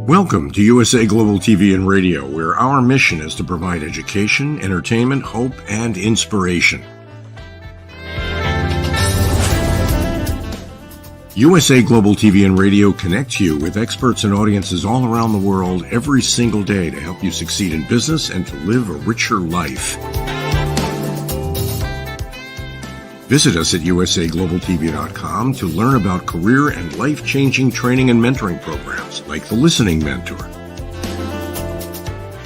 Welcome to USA Global TV and Radio, where our mission is to provide education, entertainment, hope, and inspiration. USA Global TV and Radio connects you with experts and audiences all around the world every single day to help you succeed in business and to live a richer life. Visit us at usaglobaltv.com to learn about career and life-changing training and mentoring programs like the Listening Mentor.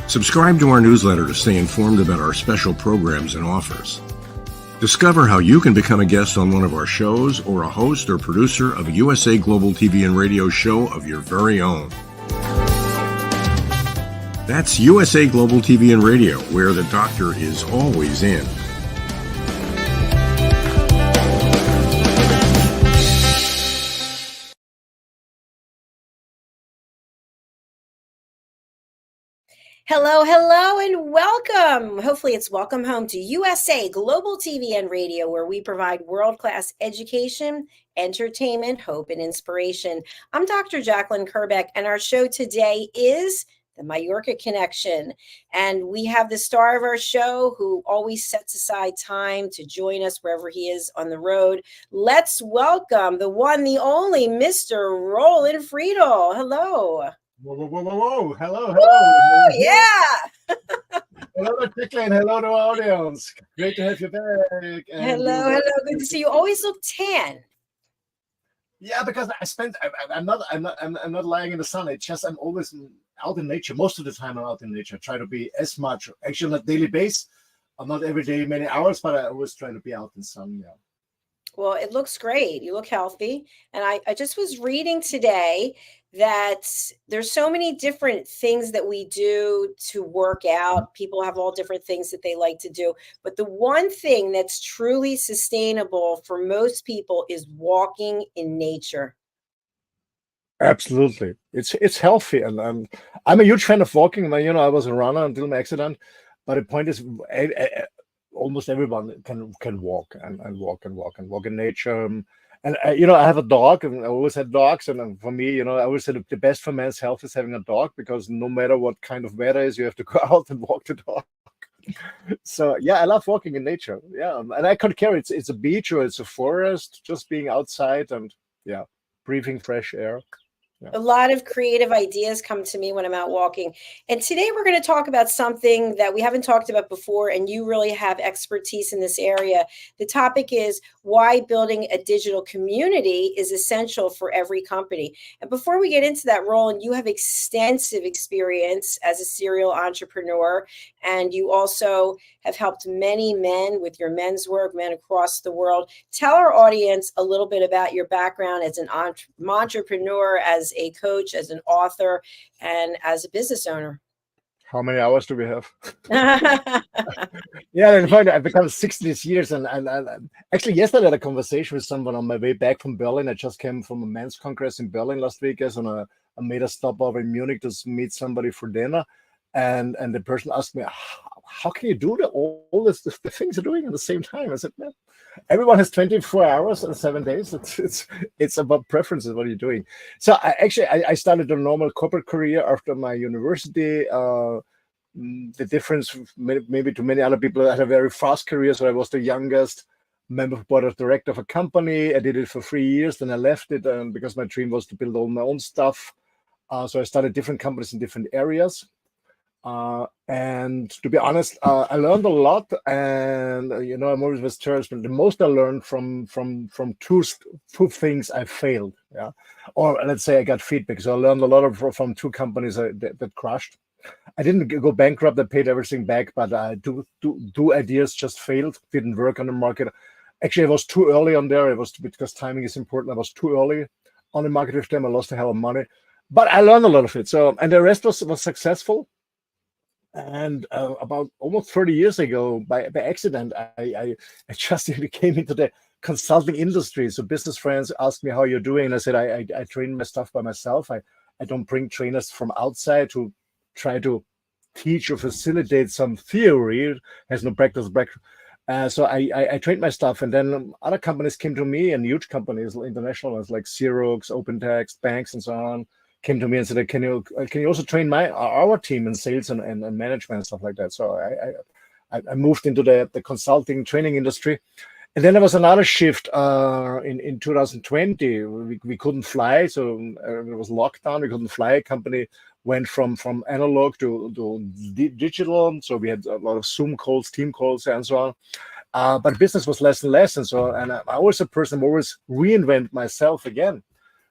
Subscribe to our newsletter to stay informed about our special programs and offers. Discover how you can become a guest on one of our shows or a host or producer of a USA Global TV and Radio show of your very own. That's USA Global TV and Radio, where the doctor is always in. Hello, hello, and welcome. Hopefully it's welcome home to USA Global TV and Radio, where we provide world-class education, entertainment, hope, and inspiration. I'm Dr. Jacalyn-Kerbeck, and our show today is the Mallorca Connection. And we have the star of our show who always sets aside time to join us wherever he is on the road. Let's welcome the one, the only, Mr. Roland-Friedl. Hello. Whoa, whoa, whoa, whoa, whoa. Hello, hello. Woo, yeah. Hello, Jacalyn. Hello to audience. Great to have you back. And hello, hello. Good to see you. Always look tan. Yeah, because I'm not lying in the sun. It's just I'm always out in nature. Most of the time I'm out in nature. I try to be as much, actually on a daily basis. I'm not every day, many hours, but I always try to be out in the sun, yeah. Well, it looks great. You look healthy. And I just was reading today that there's so many different things that we do to work out. People have all different things that they like to do. But the one thing that's truly sustainable for most people is walking in nature. Absolutely. It's healthy. And I'm a huge fan of walking. I was a runner until my accident. But the point is, almost everyone can walk and walk in nature. And I have a dog, and I always had dogs. And for me, I always said the best for man's health is having a dog, because no matter what kind of weather is, you have to go out and walk the dog. So yeah, I love walking in nature. Yeah, and I could care it's a beach or it's a forest, just being outside and breathing fresh air. Yeah. A lot of creative ideas come to me when I'm out walking. And today we're going to talk about something that we haven't talked about before, and you really have expertise in this area. The topic is why building a digital community is essential for every company. And before we get into that, Roland, you have extensive experience as a serial entrepreneur, and you also have helped many men with your men's work, men across the world. Tell our audience a little bit about your background as an entrepreneur, as a coach, as an author, and as a business owner. How many hours do we have? Yeah, in fact, I've become 60 this years, and actually yesterday I had a conversation with someone on my way back from Berlin. I just came from a men's congress in Berlin last week, and I made a stop over in Munich to meet somebody for dinner, and the person asked me, how can you do all the things you're doing at the same time? I said, man, everyone has 24 hours and 7 days. It's about preferences. What are you doing? So I started a normal corporate career after my university. The difference maybe to many other people, I had a very fast career. So I was the youngest member of board of director of a company. I did it for 3 years. Then I left it because my dream was to build all my own stuff. So I started different companies in different areas. And to be honest, I learned a lot, and I'm always with church, but the most I learned from two things I failed, or let's say I got feedback. So I learned a lot from two companies that crashed. I didn't go bankrupt. I paid everything back, but two ideas just failed, didn't work on the market. Actually, I was too early on there. It was because timing is important. I was too early on the market with them. I lost a hell of money, but I learned a lot of it. So, and the rest was successful. And about almost 30 years ago, by accident, I just came into the consulting industry. So business friends ask me how you're doing, and I said I train my stuff by myself. I don't bring trainers from outside to try to teach or facilitate some theory. It has no practice background. So I trained my stuff, and then other companies came to me, and huge companies, international ones like Xerox, OpenText, banks, and so on, came to me and said, "Can you also train our team in sales and management and stuff like that?" So I moved into the consulting training industry, and then there was another shift in 2020. We couldn't fly, so it was lockdown. We couldn't fly. A company went from analog to digital, so we had a lot of Zoom calls, team calls, and so on. But business was less and less, and so on. And I was a person who always reinvent myself again.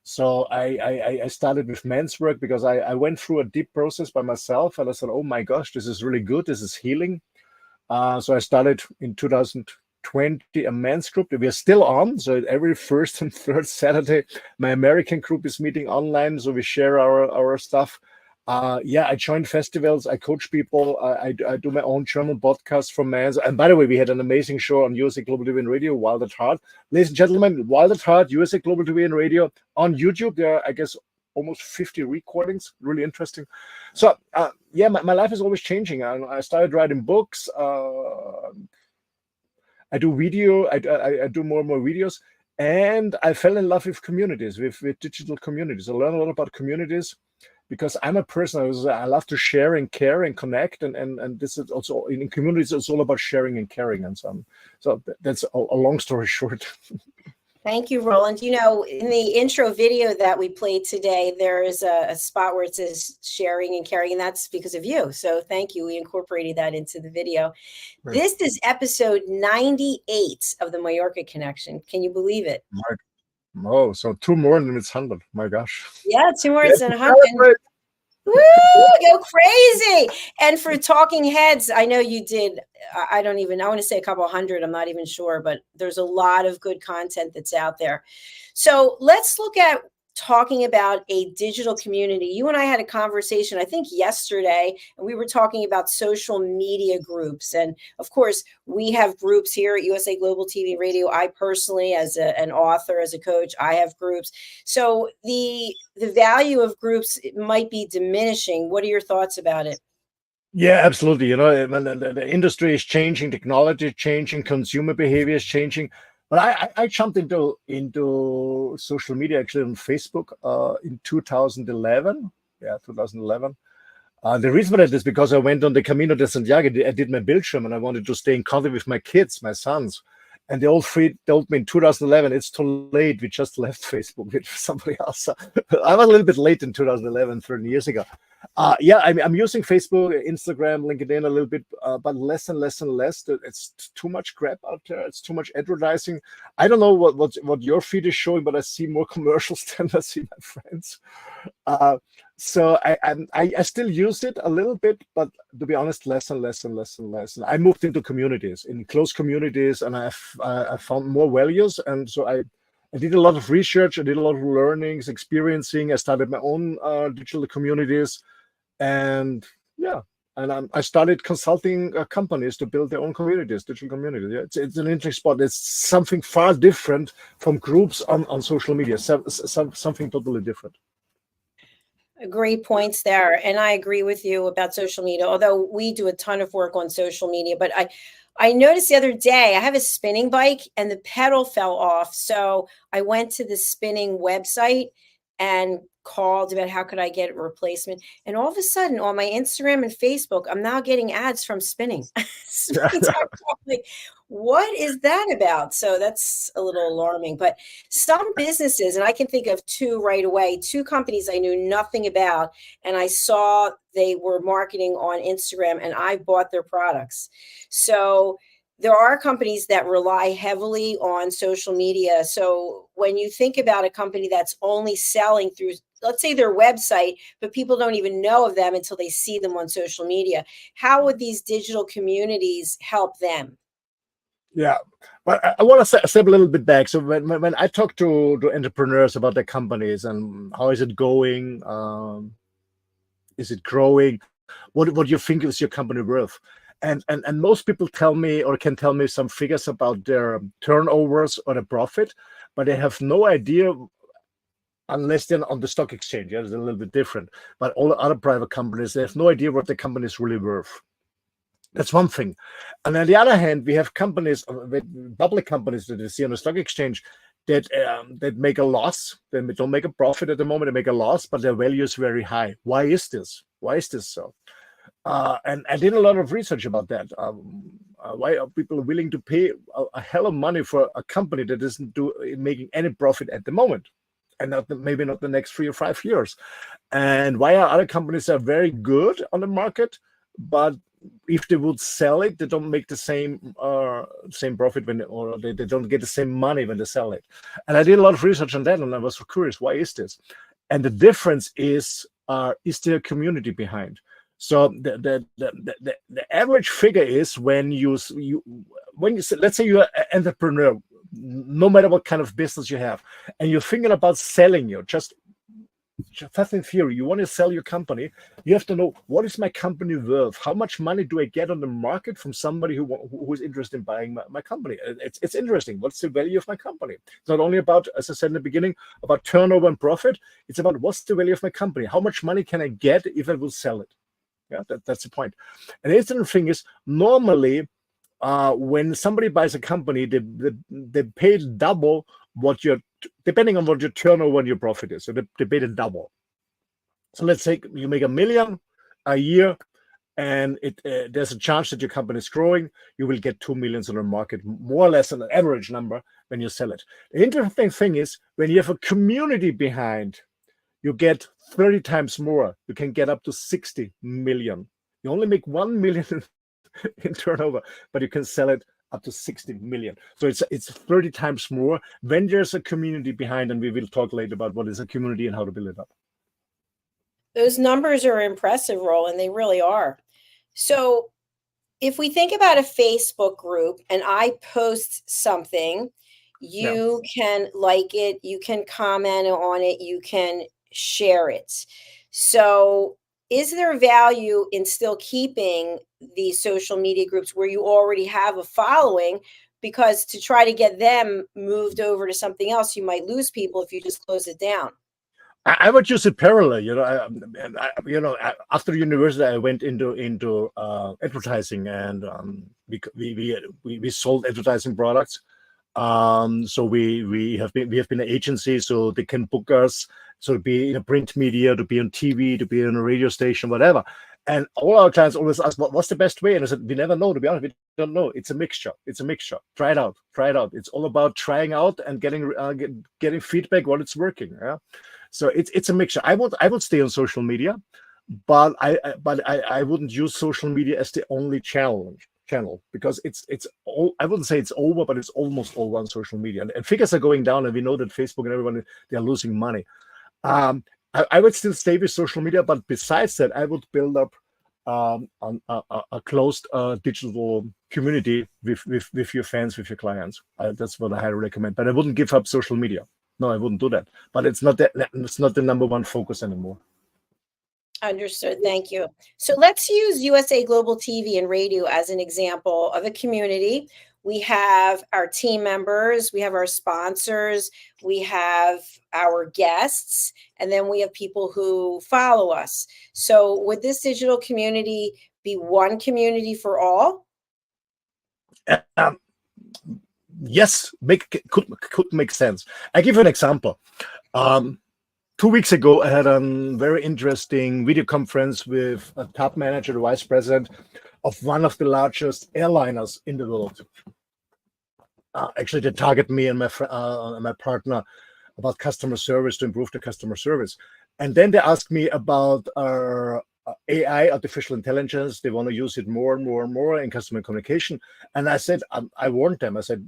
So I started with men's work because I went through a deep process by myself, and I said, "Oh my gosh, this is really good. This is healing." So I started in 2020 a men's group. We are still on. So every first and third Saturday, my American group is meeting online. So we share our stuff. I joined festivals. I coach people. I do my own German podcast from men's. And by the way, we had an amazing show on USA Global TV and Radio, Wild at Heart. Ladies and gentlemen, Wild at Heart, USA Global TV and Radio on YouTube. There are, I guess, almost 50 recordings. Really interesting. So my life is always changing. I started writing books. I do video. I do more and more videos, and I fell in love with communities, with digital communities. I learned a lot about communities because I'm a person. I love to share and care and connect, and this is also in communities. It's all about sharing and caring, and so on. So that's a long story short. Thank you, Roland. You know, in the intro video that we played today, there is a spot where it says sharing and caring, and that's because of you. So thank you. We incorporated that into the video. Right. This is episode 98 of the Mallorca Connection. Can you believe it? Oh, so 2 more and it's 100. My gosh. Yeah, 2 more and 100. Woo, go crazy. And for Talking Heads, I know you did, I want to say a couple hundred, I'm not even sure, but there's a lot of good content that's out there. So let's look at talking about a digital community. You and I had a conversation, I think yesterday, and we were talking about social media groups. And of course, we have groups here at USA Global TV Radio. I personally, as an author, as a coach, I have groups. So the value of groups might be diminishing. What are your thoughts about it? Yeah, absolutely. You know, the industry is changing, technology is changing, consumer behavior is changing. But I jumped into social media actually on Facebook in 2011. Yeah, 2011. The reason for that is because I went on the Camino de Santiago. I did my Bildschirm, and I wanted to stay in contact with my kids, my sons. And they all three told me in 2011, it's too late. We just left Facebook with somebody else. I was a little bit late in 2011, 13 years ago. I'm using Facebook, Instagram, LinkedIn a little bit, but less and less and less. It's too much crap out there. It's too much advertising. I don't know what your feed is showing, but I see more commercials than I see my friends. So I still use it a little bit, but to be honest, less and less and less and less. And I moved into communities, in close communities, and I found more values. And so I did a lot of research. I did a lot of learnings, experiencing. I started my own digital communities, and I started consulting companies to build their own communities, digital communities. Yeah, it's an interesting spot. It's something far different from groups on social media. Something totally different. Great points there. And I agree with you about social media, although we do a ton of work on social media. But I noticed the other day, I have a spinning bike and the pedal fell off. So I went to the spinning website and called about how could I get a replacement. And all of a sudden on my Instagram and Facebook, I'm now getting ads from spinning. Like, what is that about? So that's a little alarming. But some businesses, and I can think of 2 right away, 2 companies I knew nothing about, and I saw they were marketing on Instagram, and I bought their products. So there are companies that rely heavily on social media. So when you think about a company that's only selling through, let's say, their website, but people don't even know of them until they see them on social media, how would these digital communities help them? Yeah, but I want to step a little bit back. So when I talk to entrepreneurs about their companies and how is it going, is it growing, what do you think is your company worth? And most people tell me or can tell me some figures about their turnovers or the profit, but they have no idea unless they're on the stock exchange. Yeah, it's a little bit different. But all the other private companies, they have no idea what the company is really worth. That's one thing. And on the other hand, we have companies, public companies that you see on the stock exchange that make a loss. They don't make a profit at the moment, they make a loss, but their value is very high. Why is this? Why is this so? And I did a lot of research about that. Why are people willing to pay a hell of money for a company that isn't making any profit at the moment? And maybe not the next 3 or 5 years. And why are other companies are very good on the market, but if they would sell it, they don't make the same profit or they don't get the same money when they sell it. And I did a lot of research on that, and I was curious, why is this? And the difference is there a community behind? So the average figure is when you let's say you're an entrepreneur, no matter what kind of business you have, and you're thinking about selling just in theory, you want to sell your company, you have to know, what is my company worth? How much money do I get on the market from somebody who is interested in buying my company? It's interesting. What's the value of my company? It's not only about, as I said in the beginning, about turnover and profit. It's about what's the value of my company? How much money can I get if I will sell it? Yeah, that's the point. And the interesting thing is, normally, when somebody buys a company, they pay double what depending on what your turnover and your profit is. So they pay double. So let's say you make $1 million a year, and there's a chance that your company is growing. You will get 2 million on the market, more or less an average number when you sell it. The interesting thing is, when you have a community behind, you get 30 times more. You can get up to 60 million. You only make 1 million in turnover, but you can sell it up to 60 million. So it's 30 times more when there's a community behind, and we will talk later about what is a community and how to build it up. Those numbers are impressive, Roland. They really are. So if we think about a Facebook group and I post something, you can like it, you can comment on it, you can share it. So is there value in still keeping these social media groups where you already have a following? Because to try to get them moved over to something else, you might lose people if you just close it down. I would use it parallel. After university, I went into advertising, and we sold advertising products. So we have been an agency, so they can book us, so to be in a print media, to be on TV, to be on a radio station, whatever. And all our clients always ask, what's the best way? And I said, we never know, to be honest, we don't know. It's a mixture. Try it out. It's all about trying out and getting feedback while it's working. Yeah. So it's a mixture. I would stay on social media, but I wouldn't use social media as the only channel, because I wouldn't say it's over, but it's almost over on social media, and figures are going down, and we know that Facebook and everyone, they're losing money. I would still stay with social media, but besides that, I would build up a closed digital community with your fans, with your clients. That's what I highly recommend. But I wouldn't give up social media. No, I wouldn't do that. But it's not the number one focus anymore. Understood. Thank you. So let's use USA Global TV and Radio as an example of a community. We have our team members, we have our sponsors, we have our guests, and then we have people who follow us. So would this digital community be one community for all? Yes, could make sense. I give you an example. 2 weeks ago, I had a very interesting video conference with a top manager, the vice president of one of the largest airliners in the world. Actually, they target me and my partner about customer service, to improve the customer service. And then they asked me about our AI, artificial intelligence. They want to use it more and more and more in customer communication. And I said, I warned them. I said,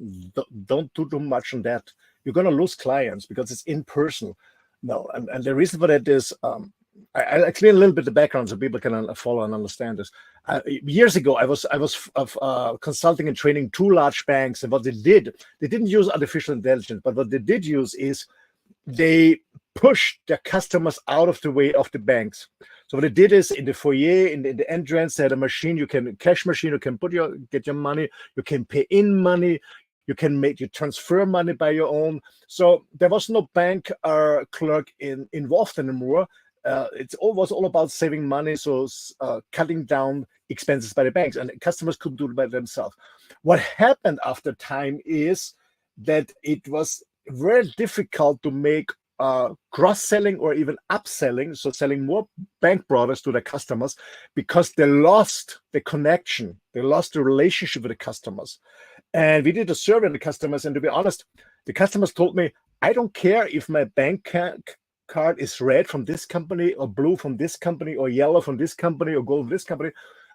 don't do too much on that. You're going to lose clients because it's impersonal. No, and the reason for that is, I'll explain a little bit the background so people can follow and understand this. Years ago, I was consulting and training 2 large banks, and what they didn't use artificial intelligence, but what they did use is they push their customers out of the way of the banks. So what they did is in the foyer, in the entrance, they had a machine, cash machine, you can get your money, you can pay in money, you transfer money by your own. So there was no bank clerk involved anymore. It was all about saving money, so cutting down expenses by the banks, and customers could do it by themselves. What happened after time is that it was very difficult to make cross-selling or even upselling, so selling more bank products to their customers, because they lost the connection, they lost the relationship with the customers. And we did a survey of the customers, and to be honest, the customers told me, I don't care if my bank card is red from this company, or blue from this company, or yellow from this company, or gold from this company.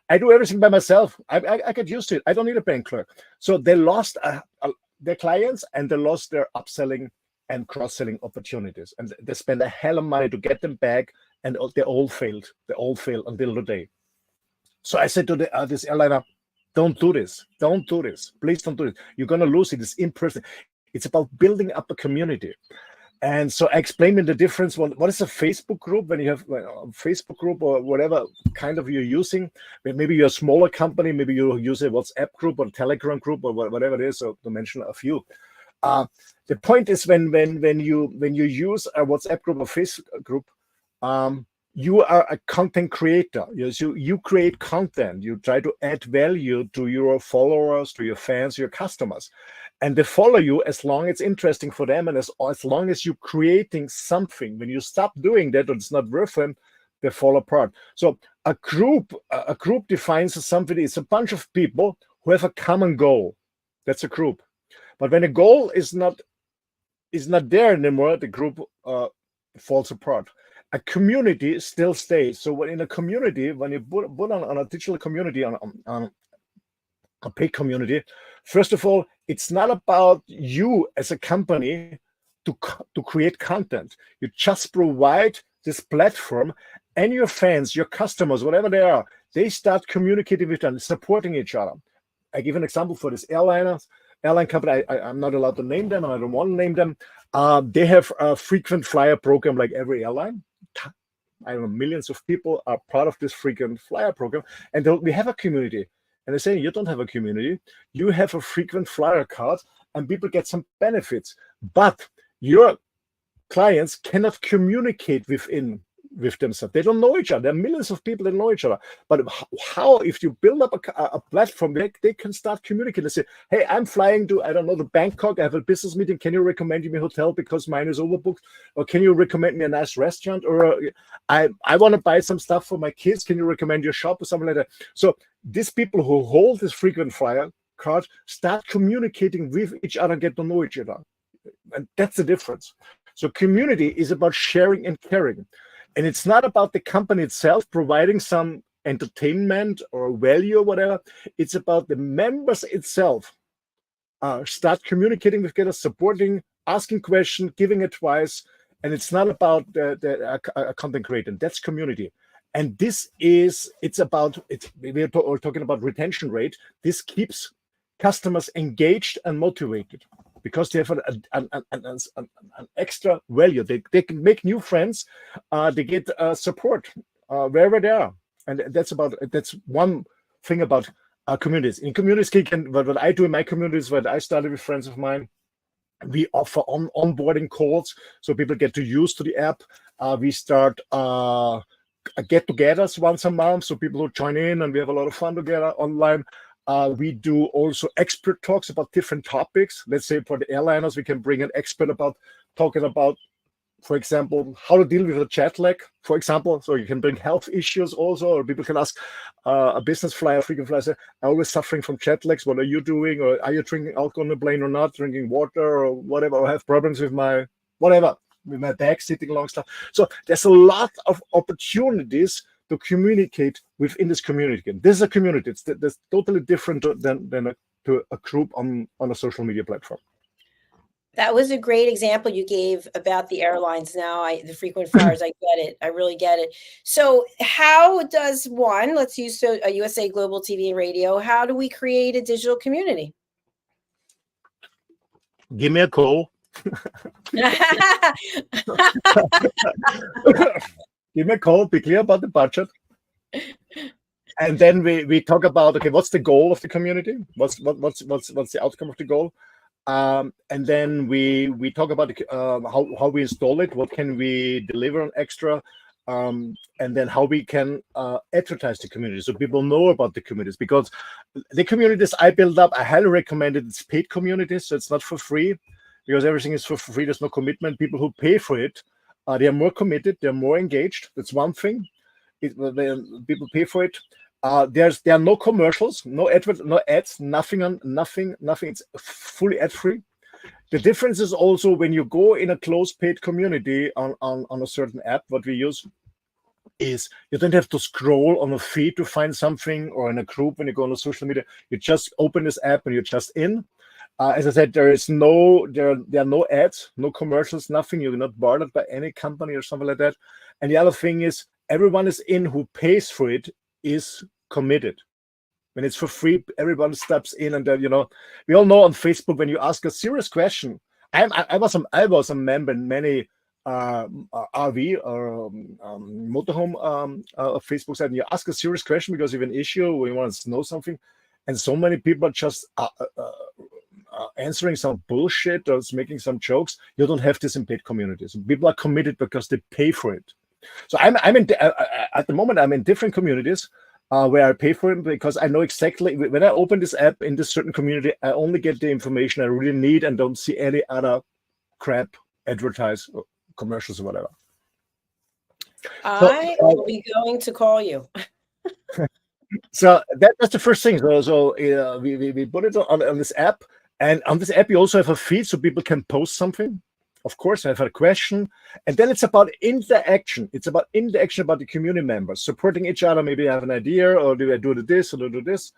I do everything by myself. I get used to it. I don't need a bank clerk. So they lost their clients, and they lost their upselling and cross-selling opportunities. And they spent a hell of money to get them back, and they all failed. They all failed until today. So I said to this airliner, don't do this. Don't do this. Please don't do it. You're going to lose it. It's in person. It's about building up a community. And so I explained the difference. What is a Facebook group? When you have a Facebook group or whatever kind of you're using, maybe you're a smaller company, maybe you use a WhatsApp group or a Telegram group or whatever it is, so to mention a few. The point is when you use a WhatsApp group or Facebook group, you are a content creator. You create content. You try to add value to your followers, to your fans, your customers, and they follow you as long as it's interesting for them, and as long as you're creating something. When you stop doing that, or it's not worth them, they fall apart. So a group defines something. It's a bunch of people who have a common goal. That's a group. But when a goal is not there anymore, the group falls apart. A community still stays. So when in a community, when you put on a digital community, on a paid community, first of all, it's not about you as a company to create content. You just provide this platform, and your fans, your customers, whatever they are, they start communicating with them, supporting each other. I give an example for this airline company. I'm not allowed to name them, and I don't want to name them. They have a frequent flyer program like every airline. I don't know, millions of people are part of this frequent flyer program, and we have a community. And they say, you don't have a community, you have a frequent flyer card, and people get some benefits. But your clients cannot communicate with themselves. They don't know each other. There are millions of people that know each other. But how, if you build up a platform, they can start communicating. They say, hey, I'm flying to, I don't know, to Bangkok. I have a business meeting. Can you recommend me a hotel because mine is overbooked? Or can you recommend me a nice restaurant? Or I want to buy some stuff for my kids. Can you recommend your shop or something like that? So these people who hold this frequent flyer card start communicating with each other, get to know each other. And that's the difference. So community is about sharing and caring. And it's not about the company itself providing some entertainment or value or whatever. It's about the members itself start communicating with each other, supporting, asking questions, giving advice. And it's not about the content creator. That's community. And we're talking about retention rate. This keeps customers engaged and motivated, because they have an extra value. They can make new friends. They get support wherever they are, and that's one thing about communities. In communities, what I do in my communities, what I started with friends of mine, we offer onboarding calls, so people get to use to the app. We start get-togethers once a month, so people who join in, and we have a lot of fun together online. We do also expert talks about different topics. Let's say for the airliners, we can bring an expert talking about, for example, how to deal with a jet lag, for example. So you can bring health issues also, or people can ask a business flyer, frequent flyer, say, I'm always suffering from jet lags. What are you doing? Or are you drinking alcohol on the plane or not? Drinking water or whatever? Or have problems with my back, sitting long stuff. So there's a lot of opportunities to communicate within this community. This is a community. That's totally different than a group on a social media platform. That was a great example you gave about the airlines. Now, the frequent flyers, I get it. I really get it. So how does let's use a USA Global TV and Radio, how do we create a digital community? Give me a call, Give me a call, be clear about the budget. And then we talk about, okay, what's the goal of the community? What's the outcome of the goal? And then we talk about how we install it, what can we deliver on extra, and then how we can advertise the community so people know about the communities. Because the communities I build up, I highly recommend it. It's paid communities, so it's not for free, because everything is for free. There's no commitment. People who pay for it, they are more committed, they're more engaged. That's one thing. People pay for it. There are no commercials, no ads, nothing. It's fully ad free. The difference is also when you go in a closed paid community on a certain app, what we use is you don't have to scroll on a feed to find something, or in a group when you go on a social media. You just open this app and you're just in. As I said, there are no ads, no commercials, nothing. You're not bothered by any company or something like that. And the other thing is, everyone is in who pays for it is committed. When it's for free, everyone steps in, and then, we all know on Facebook, when you ask a serious question, I was a member in many RV or motorhome Facebook site, and you ask a serious question because you have an issue or you want to know something, and so many people are just answering some bullshit or making some jokes. You don't have this in paid communities. People are committed because they pay for it. So at the moment I'm in different communities where I pay for it, because I know exactly when I open this app in this certain community, I only get the information I really need and don't see any other crap advertised or commercials or whatever. I will be going to call you. So that's the first thing. So we put it on this app, and on this app you also have a feed so people can post something. Of course, I have a question, and then it's about interaction. It's about interaction about the community members supporting each other. Maybe I have an idea, or do I do this, or do this.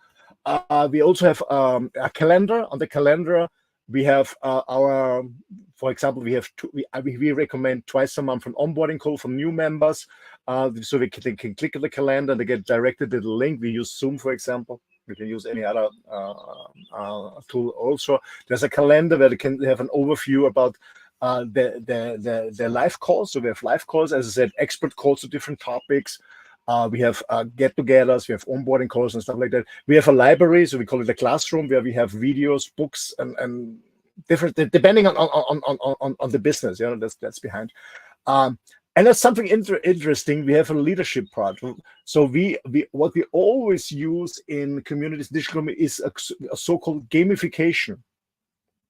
We also have a calendar. On the calendar, we have for example, we recommend twice a month an onboarding call for new members, so they can click on the calendar and they get directed to the link. We use Zoom, for example. We can use any other tool also. There's a calendar where they can have an overview about the live calls. So we have live calls, as I said, expert calls to different topics. We have get-togethers, we have onboarding calls and stuff like that. We have a library, so we call it a classroom, where we have videos, books, and different, depending on the business. That's behind. And that's something interesting. We have a leadership part. So what we always use in communities, digital communities, is a so-called gamification.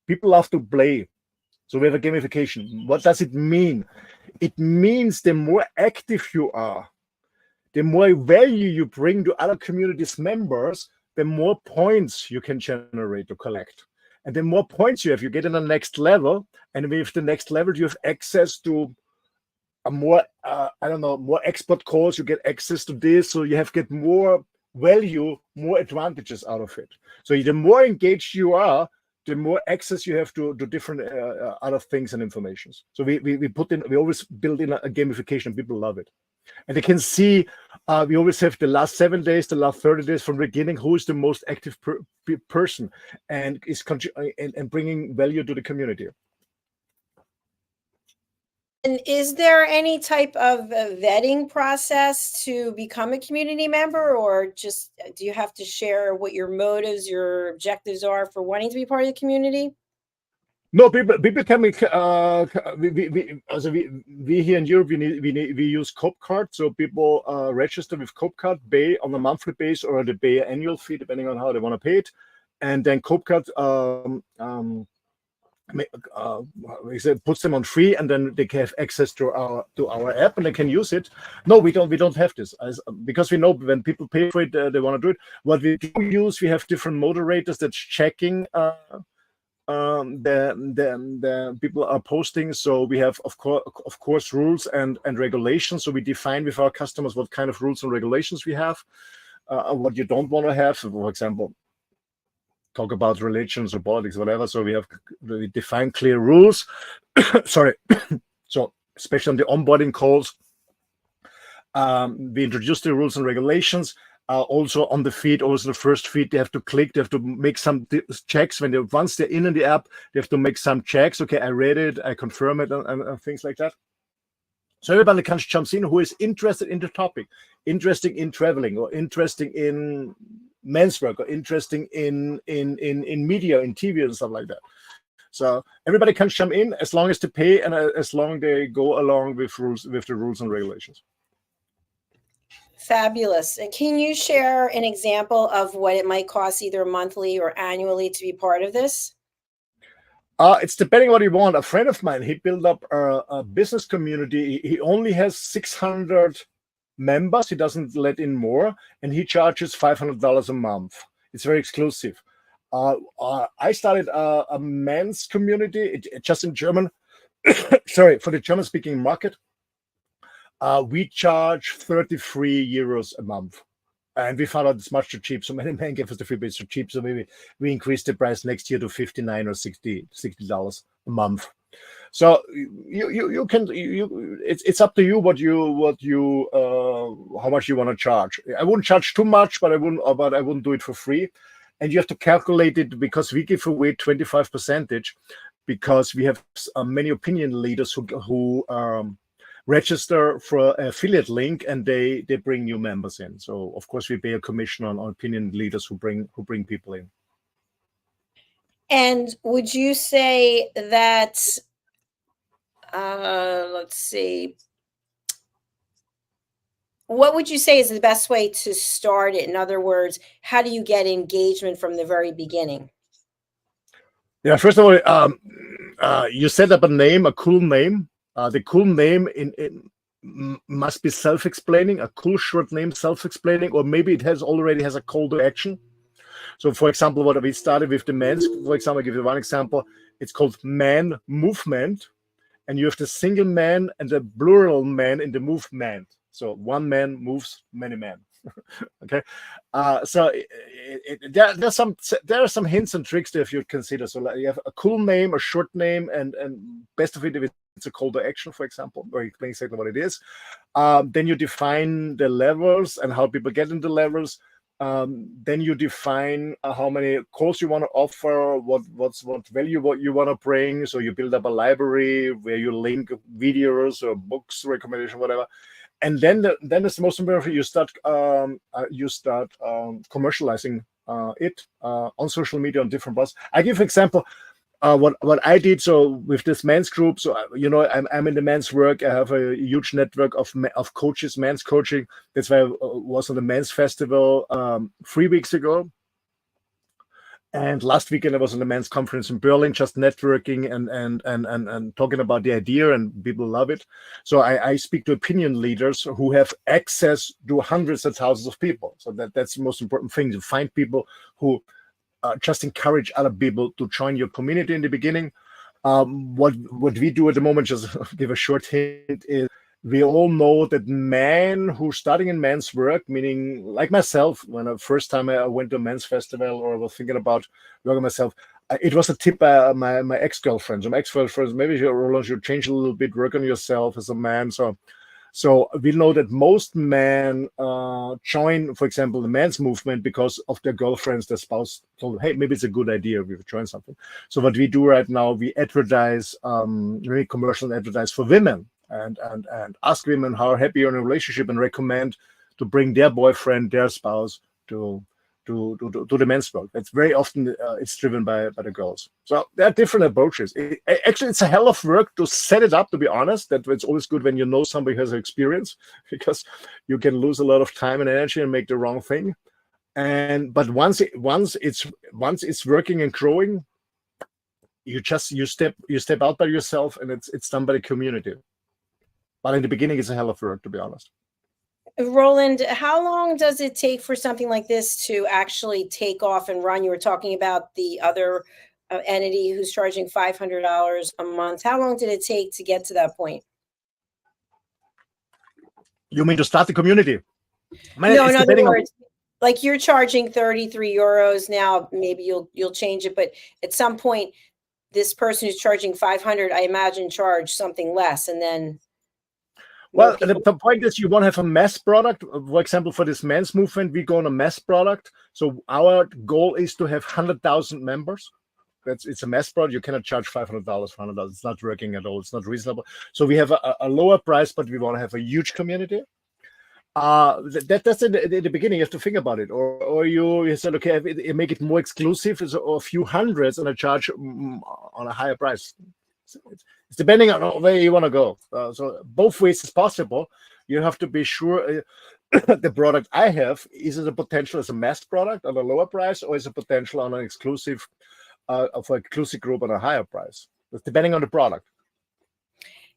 People love to play. So we have a gamification. What does it mean? It means the more active you are, the more value you bring to other communities members, the more points you can generate or collect. And the more points you have, you get in the next level. And with the next level, you have access to a more, more expert calls. You get access to this. So you get more value, more advantages out of it. So the more engaged you are, the more access you have to different other things and informations. So we always build in a gamification. People love it. And they can see, we always have the last 7 days, the last 30 days from the beginning, who is the most active person and is and bringing value to the community. And is there any type of vetting process to become a community member, or just do you have to share what your motives, your objectives are for wanting to be part of the community? No, people can make. We here in Europe we use Coop Card, so people register with Coop Card, pay on a monthly basis or the pay annual fee depending on how they want to pay it, and then Coop Card puts them on free, and then they can have access to our app and they can use it. No, we don't have this, because we know when people pay for it, they want to do it. What we do use, we have different moderators that's checking the people are posting. So we have of course rules and regulations. So we define with our customers what kind of rules and regulations we have, what you don't want to have. For example, talk about religions or politics, whatever. So we define clear rules. Sorry. So especially on the onboarding calls, we introduce the rules and regulations. Also on the feed, also the first feed, they have to click, they have to make some checks. Once they're in the app, they have to make some checks. Okay, I read it, I confirm it, and things like that. So everybody kind of jumps in who is interested in the topic, interested in traveling, or interested in men's work, or interested in media, in TV and stuff like that. So everybody can jump in as long as they pay and as long they go along with the rules and regulations. Fabulous. And can you share an example of what it might cost either monthly or annually to be part of this? It's depending what you want. A friend of mine, he built up a business community. He only has 600 members. He doesn't let in more, and he charges $500 a month. It's very exclusive. I started a men's community, just in German. Sorry, for the German-speaking market. We charge 33 euros a month. And we found out it's much too cheap. So many men gave us the free, but it's too cheap. So maybe we increased the price next year to $59 or $60 a month. So you can it's up to you how much you want to charge. I wouldn't charge too much, but I wouldn't do it for free. And you have to calculate it because we give away 25%, because we have many opinion leaders who register for an affiliate link, and they bring new members in. So of course we pay a commission on opinion leaders who bring people in. And would you say that let's see, what would you say is the best way to start it? In other words, how do you get engagement from the very beginning? Yeah, first of all, you set up a cool name. The cool name must be self-explaining, a cool short name, self-explaining, or maybe it already has a call to action. So, for example, what we started with the men's, for example, I'll give you one example. It's called Man Movement, and you have the single man and the plural man in the movement. So one man moves many men. Okay, so there are some hints and tricks there if you consider. So like you have a cool name, a short name, and best of it if it's a call to action, for example, or you explain exactly what it is. Then you define the levels and how people get into levels. Then you define how many calls you want to offer, what value what you want to bring. So you build up a library where you link videos or books, recommendation, whatever. And then it's the most important. You start commercializing it on social media on different parts. I give an example. What I did, so with this men's group, so I'm in the men's work. I have a huge network of coaches, men's coaching. That's why I was on the men's festival 3 weeks ago. And last weekend I was on the men's conference in Berlin, just networking and talking about the idea, and people love it. So I speak to opinion leaders who have access to hundreds of thousands of people. So that's the most important thing, to find people who just encourage other people to join your community in the beginning. What we do at the moment, just give a short hint, is we all know that men who starting in men's work, meaning like myself, when the first time I went to a men's festival or I was thinking about working myself, it was a tip by my ex-girlfriend. So my ex-girlfriend, maybe Roland, you change a little bit, work on yourself as a man. So we know that most men join, for example, the men's movement because of their girlfriends, their spouse told them, hey, maybe it's a good idea if we join something. So what we do right now, we advertise, really commercial advertise for women and ask women how happy you're in a relationship and recommend to bring their boyfriend, their spouse to the men's work. It's very often it's driven by the girls. So there are different approaches. Actually, it's a hell of work to set it up, to be honest. That it's always good when you know somebody has experience, because you can lose a lot of time and energy and make the wrong thing. But once it's working and growing, you step out by yourself, and it's done by the community. But in the beginning, it's a hell of work, to be honest. Roland, how long does it take for something like this to actually take off and run? You were talking about the other entity who's charging $500 a month. How long did it take to get to that point? You mean to start the community? No, in other words, like you're charging 33 euros now. Maybe you'll change it, but at some point, this person who's charging 500, I imagine, charge something less, and then. Well, the point is you want to have a mass product. For example, for this men's movement, we go on a mass product. So our goal is to have 100,000 members. It's a mass product. You cannot charge $500 for $100. It's not working at all. It's not reasonable. So we have a lower price, but we want to have a huge community. That's in the beginning. You have to think about it, or you said, okay, you make it more exclusive, or a few hundreds, and I charge on a higher price. It's depending on where you want to go. So both ways is possible. You have to be sure the product I have, is it a potential as a mass product on a lower price, or is it potential on an exclusive for exclusive group on a higher price? It's depending on the product.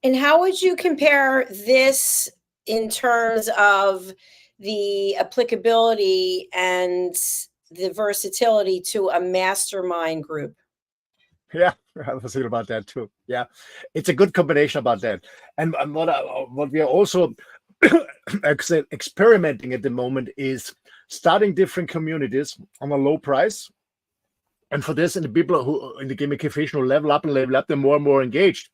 And how would you compare this in terms of the applicability and the versatility to a mastermind group? Yeah, I was thinking about that too. Yeah, it's a good combination about that. And what we are also experimenting at the moment is starting different communities on a low price. And for this, and the people who in the gamification who level up, they're more and more engaged.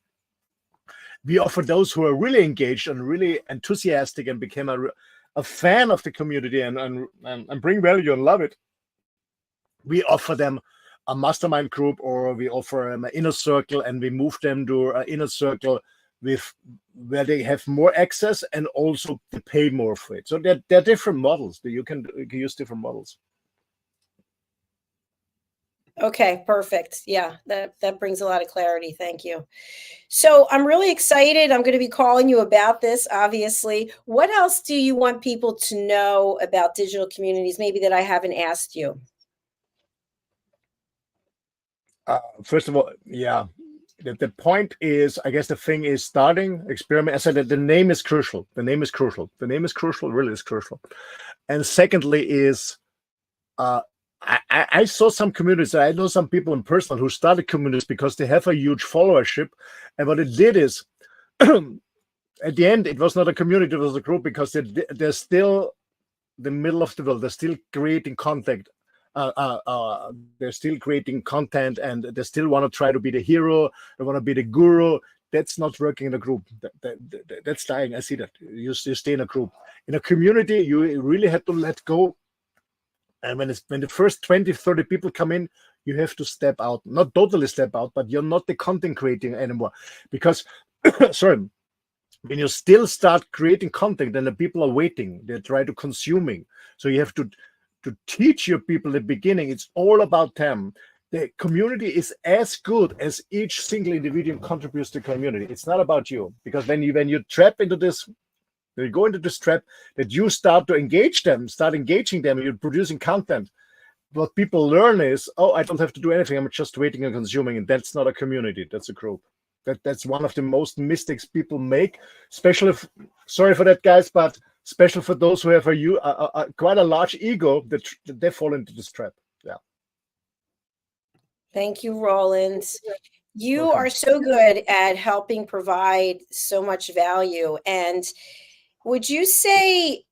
We offer those who are really engaged and really enthusiastic and became a fan of the community and bring value and love it. We offer them a mastermind group, or we offer them an inner circle, and we move them to an inner circle where they have more access and also to pay more for it. So there are different models that you can use different models. Okay, perfect. Yeah, that brings a lot of clarity. Thank you. So I'm really excited. I'm going to be calling you about this, obviously. What else do you want people to know about digital communities, maybe that I haven't asked you? First of all, yeah, the point is, I guess the thing is starting, experiment. I said that the name is crucial. The name is crucial. The name is crucial, really is crucial. And secondly is, I saw some communities, I know some people in person who started communities because they have a huge followership. And what it did is, at the end, it was not a community, it was a group, because they're still the middle of the world. They're still creating content. They're still creating content, and they still want to try to be the hero. They want to be the guru. That's not working in a group. That's dying. I see that. You stay in a group. In a community, you really have to let go. And when the first 20, 30 people come in, you have to step out. Not totally step out, but you're not the content creating anymore. Because, sorry, when you still start creating content, then the people are waiting. They try to consuming. So you have to teach your people at the beginning. It's all about them. The community is as good as each single individual contributes to the community. It's not about you. Because when you trap into this, when you go into this trap, that you start to engage them, start engaging them, you're producing content. What people learn is, oh, I don't have to do anything. I'm just waiting and consuming. And that's not a community. That's a group. That's one of the most mistakes people make, especially if, sorry for that, guys, but especially for those who have quite a large ego, that they fall into this trap. Yeah. Thank you, Roland. You are so good at helping provide so much value. And would you say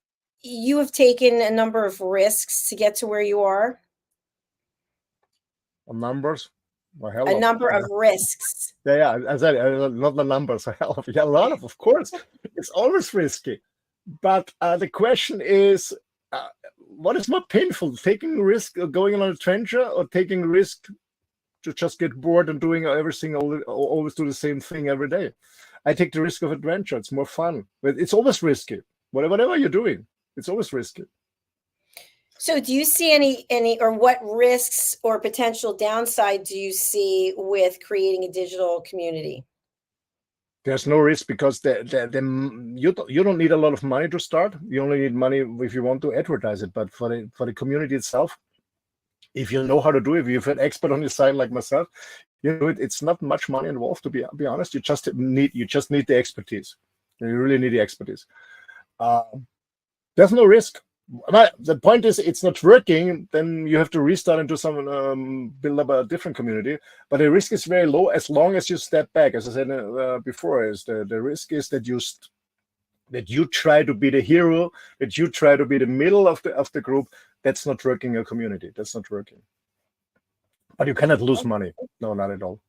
you have taken a number of risks to get to where you are? Numbers? Well, a number of risks. Yeah, I said not the numbers. Yeah, a lot of course. It's always risky. But the question is, what is more painful, taking risk of going on an adventure, or taking risk to just get bored and doing everything, always do the same thing every day? I take the risk of adventure. It's more fun, but it's always risky. Whatever you're doing, it's always risky. So do you see any or what risks or potential downside do you see with creating a digital community? There's no risk, because you don't need a lot of money to start. You only need money if you want to advertise it. But for the community itself, if you know how to do it, if you have an expert on your side like myself, you know it's not much money involved. To be honest, you just need the expertise. You really need the expertise. There's no risk. But the point is, it's not working. Then you have to restart into some build up a different community. But the risk is very low as long as you step back. As I said before, is the risk is that you try to be the hero, that you try to be the middle of the group. That's not working in a community. That's not working. But you cannot lose money. No, not at all.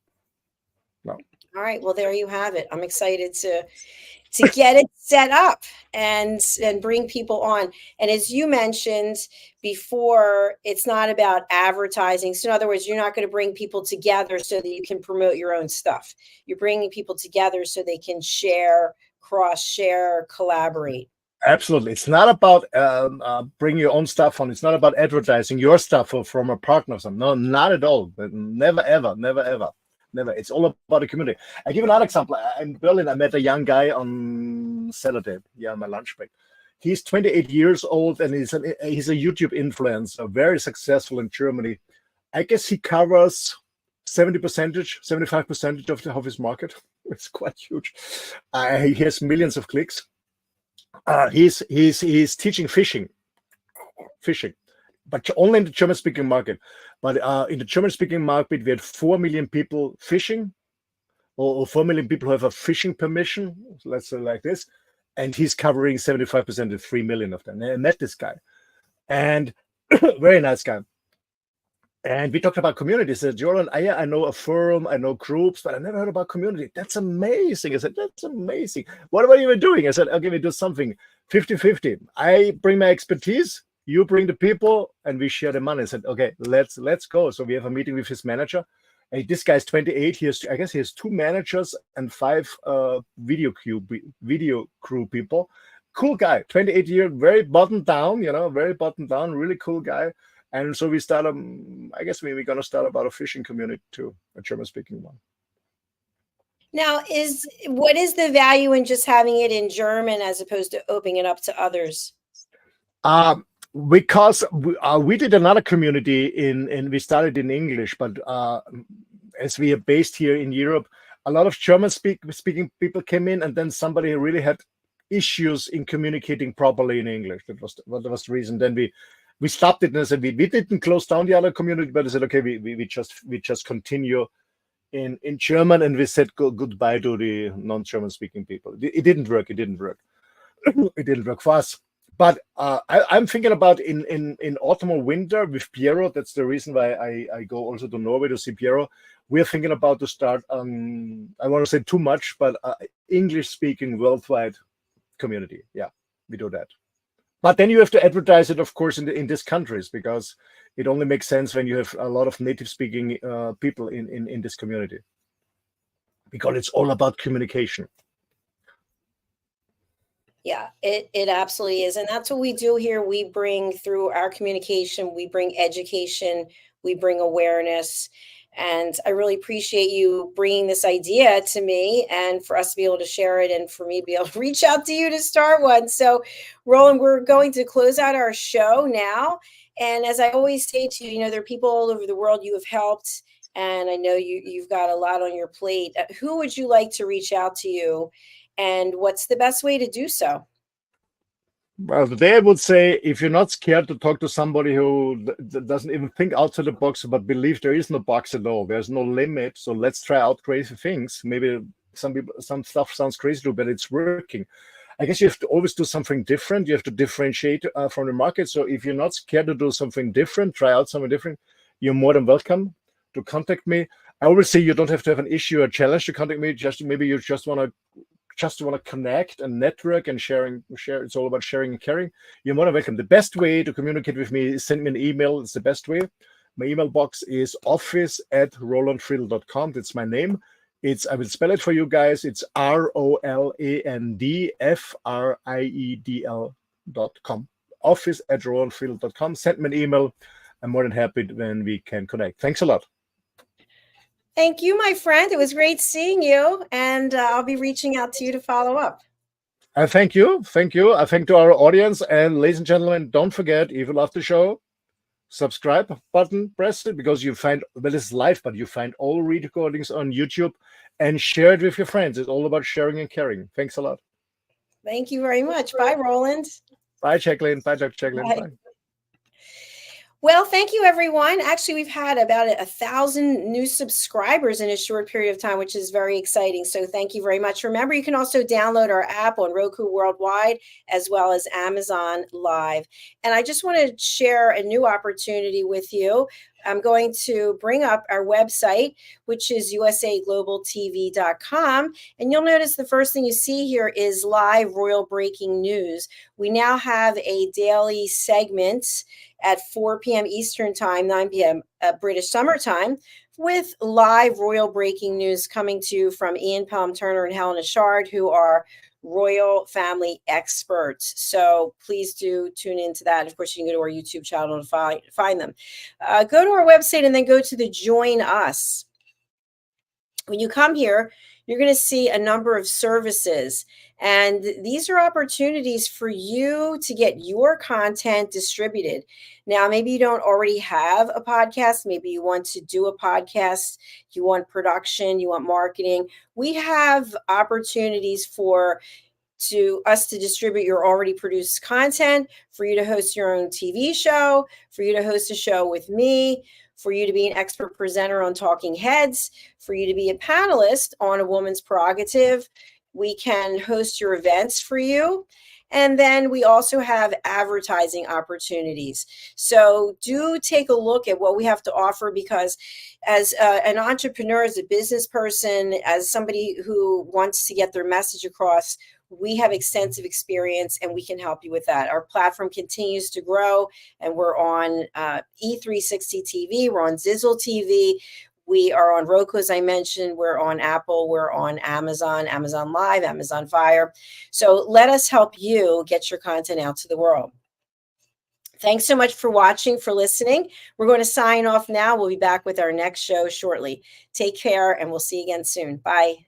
No. All right. Well, there you have it. I'm excited to get it set up and bring people on. And as you mentioned before, it's not about advertising. So in other words, you're not going to bring people together so that you can promote your own stuff. You're bringing people together so they can share, cross share, collaborate. Absolutely. It's not about bringing your own stuff on. It's not about advertising your stuff from a partner or something. No, not at all. Never, ever, never, ever. Never. It's all about the community. I give another example. In Berlin, I met a young guy on Saturday, on my lunch break. He's 28 years old and he's a YouTube influencer, very successful in Germany. I guess he covers 75% of his market. It's quite huge. He has millions of clicks. He's teaching fishing, but only in the German-speaking market. But in the German-speaking market, we had 4 million people fishing, or 4 million people who have a fishing permission, let's say like this, and he's covering 75% of 3 million of them. And I met this guy, and very nice guy. And we talked about community. He said, Roland, I know a forum, I know groups, but I never heard about community. That's amazing. I said, that's amazing. What are you doing? I said, okay, we do something 50-50. I bring my expertise, you bring the people, and we share the money. I said, okay, let's go. So we have a meeting with his manager. And this guy's 28. I guess he has 2 managers and 5 video crew people. Cool guy, 28 years, very buttoned down, very buttoned down, really cool guy. And so we start, I guess we're going to start about a fishing community too, a German-speaking one. Now, what is the value in just having it in German as opposed to opening it up to others? Because we did another community we started in English, but as we are based here in Europe, a lot of German-speaking people came in, and then somebody really had issues in communicating properly in English. That was the reason. Then we stopped it and said we didn't close down the other community, but I said, okay, we just continue in German, and we said goodbye to the non-German speaking people. It didn't work. It didn't work. It didn't work for us. But I'm thinking about in autumn or winter with Piero. That's the reason why I go also to Norway to see Piero. We're thinking about to start, I want to say too much, but English speaking worldwide community. Yeah, we do that. But then you have to advertise it, of course, in these countries, because it only makes sense when you have a lot of native-speaking people in this community, because it's all about communication. Yeah, it absolutely is. And that's what we do here. We bring through our communication, we bring education, we bring awareness. And I really appreciate you bringing this idea to me and for us to be able to share it and for me to be able to reach out to you to start one. So, Roland, we're going to close out our show now. And as I always say to you, there are people all over the world you have helped. And I know you've got a lot on your plate. Who would you like to reach out to you? And what's the best way to do so? Well, today I would say, if you're not scared to talk to somebody who doesn't even think outside the box, but believe there is no box at all, there's no limit, so let's try out crazy things. Maybe some stuff sounds crazy, but it's working. I guess you have to always do something different. You have to differentiate from the market. So if you're not scared to do something different, try out something different, you're more than welcome to contact me. I always say you don't have to have an issue or challenge to contact me. Maybe you just want to connect and network and share. It's all about sharing and caring. You're more than welcome. The best way to communicate with me is send me an email. It's the best way. My email box is office@roland-friedl.com. That's my name. I will spell it for you guys. It's ROLANDFRIEDL.com. office@roland-friedl.com. Send me an email. I'm more than happy when we can connect. Thanks a lot. Thank you, my friend. It was great seeing you, and I'll be reaching out to you to follow up. Thank you. Thank you. I thank to our audience. And ladies and gentlemen, don't forget, if you love the show, subscribe button, press it, because you find, well, it's live, but you find all recordings on YouTube, and share it with your friends. It's all about sharing and caring. Thanks a lot. Thank you very much. Bye, Roland. Bye, Jacalyn. Bye, Dr. Jacalyn. Bye. Well, thank you, everyone. Actually, we've had about 1,000 new subscribers in a short period of time, which is very exciting. So thank you very much. Remember, you can also download our app on Roku worldwide, as well as Amazon Live. And I just want to share a new opportunity with you. I'm going to bring up our website, which is usaglobaltv.com. And you'll notice the first thing you see here is live royal breaking news. We now have a daily segment at 4 p.m. Eastern Time, 9 p.m. British Summer Time, with live royal breaking news coming to you from Ian Palm-Turner and Helen Ashard, who are royal family experts. So please do tune into that. Of course, you can go to our YouTube channel to find them. Go to our website and then go to the Join Us. When you come here, you're going to see a number of services. And these are opportunities for you to get your content distributed. Now, maybe you don't already have a podcast. Maybe you want to do a podcast. You want production. You want marketing. We have opportunities for us to distribute your already produced content, for you to host your own TV show, for you to host a show with me, for you to be an expert presenter on Talking Heads, for you to be a panelist on A Woman's Prerogative. We can host your events for you. And then we also have advertising opportunities. So do take a look at what we have to offer, because as an entrepreneur, as a business person, as somebody who wants to get their message across, we have extensive experience and we can help you with that. Our platform continues to grow, and we're on E360 TV. We're on Zizzle TV. We are on Roku, as I mentioned. We're on Apple. We're on Amazon, Amazon Live, Amazon Fire. So let us help you get your content out to the world. Thanks so much for watching, for listening. We're going to sign off now. We'll be back with our next show shortly. Take care, and we'll see you again soon. Bye.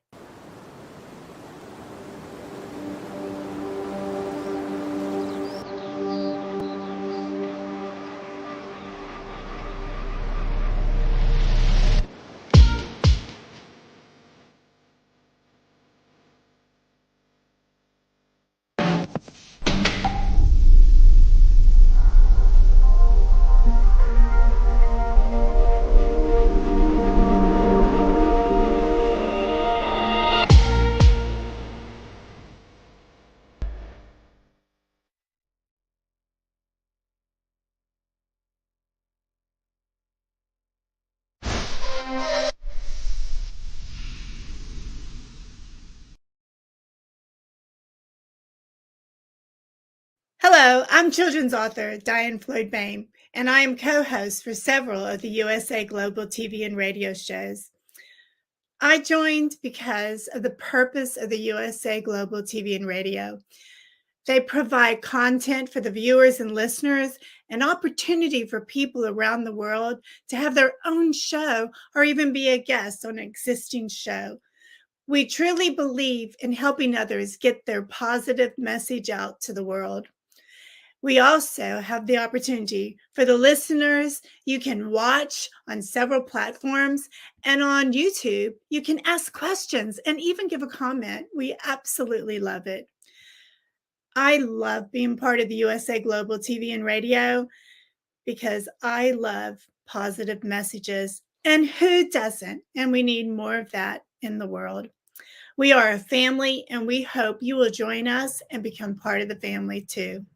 Hello, I'm children's author Diane Floyd Bain, and I am co-host for several of the USA Global TV and radio shows. I joined because of the purpose of the USA Global TV and radio. They provide content for the viewers and listeners, an opportunity for people around the world to have their own show or even be a guest on an existing show. We truly believe in helping others get their positive message out to the world. We also have the opportunity for the listeners. You can watch on several platforms, and on YouTube, you can ask questions and even give a comment. We absolutely love it. I love being part of the USA Global TV and radio because I love positive messages, and who doesn't? And we need more of that in the world. We are a family, and we hope you will join us and become part of the family too.